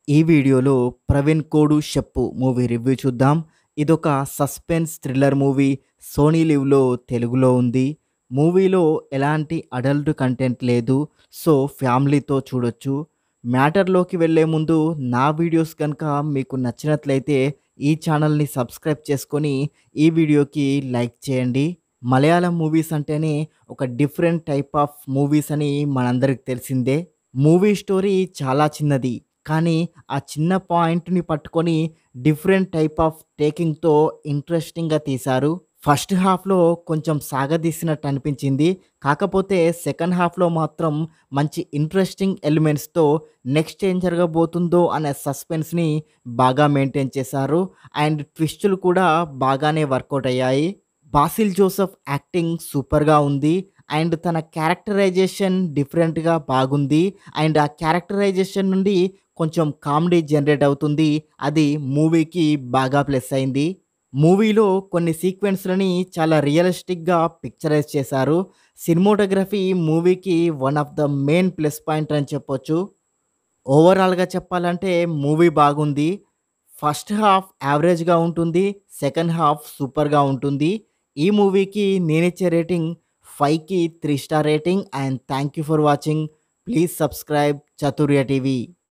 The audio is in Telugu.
ఈ వీడియోలో 'ప్రవీణ్ కోడు షెప్పు' మూవీ రివ్యూ చూద్దాం. ఇదొక సస్పెన్స్ థ్రిల్లర్ మూవీ. సోనీ లివ్‌లో తెలుగులో ఉంది. మూవీలో ఎలాంటి అడల్ట్ కంటెంట్ లేదు. సో, ఫ్యామిలీతో చూడొచ్చు. మ్యాటర్‌లోకి వెళ్ళే ముందు నా వీడియోస్ గనుక మీకు నచ్చినట్లయితే ఈ ఛానల్‌ని సబ్స్క్రైబ్ చేసుకొని ఈ వీడియోకి లైక్ చేయండి. మలయాళం మూవీస్ అంటేనే ఒక డిఫరెంట్ టైప్ ఆఫ్ మూవీస్ అని మనందరికి తెలిసిందే. మూవీ స్టోరీ చాలా చిన్నది. కానీ ఆ చిన్న పాయింట్‌ని పట్టుకొని డిఫరెంట్ టైప్ ఆఫ్ టేకింగ్‌తో ఇంట్రెస్టింగ్‌గా తీశారు. ఫస్ట్ హాఫ్‌లో కొంచెం సాగదీసినట్టు అనిపించింది. కాకపోతే సెకండ్ హాఫ్‌లో మాత్రం మంచి ఇంట్రెస్టింగ్ ఎలిమెంట్స్‌తో నెక్స్ట్ ఏం జరగబోతుందో అనే సస్పెన్స్‌ని బాగా మెయింటైన్ చేశారు. అండ్ ట్విస్టులు కూడా బాగానే వర్కౌట్ అయ్యాయి. బాసిల్ జోసెఫ్ యాక్టింగ్ సూపర్‌గా ఉంది. అండ్ తన క్యారెక్టరైజేషన్ డిఫరెంట్‌గా బాగుంది. అండ్ ఆ క్యారెక్టరైజేషన్ నుండి కొంచెం కామెడీ జనరేట్ అవుతుంది. అది మూవీకి బాగా ప్లస్ అయింది. మూవీలో కొన్ని సీక్వెన్స్‌లని చాలా రియలిస్టిక్‌గా పిక్చరైజ్ చేశారు. సినిమాటోగ్రఫీ మూవీకి one of the main plus point అని చెప్పొచ్చు. ఓవరాల్‌గా చెప్పాలంటే మూవీ బాగుంది. ఫస్ట్ హాఫ్ యావరేజ్‌గా ఉంటుంది. సెకండ్ హాఫ్ సూపర్‌గా ఉంటుంది. ఈ మూవీకి నేనిచ్చే రేటింగ్ 5కి 3 star rating. And thank you for watching. Please subscribe చతుర్య TV.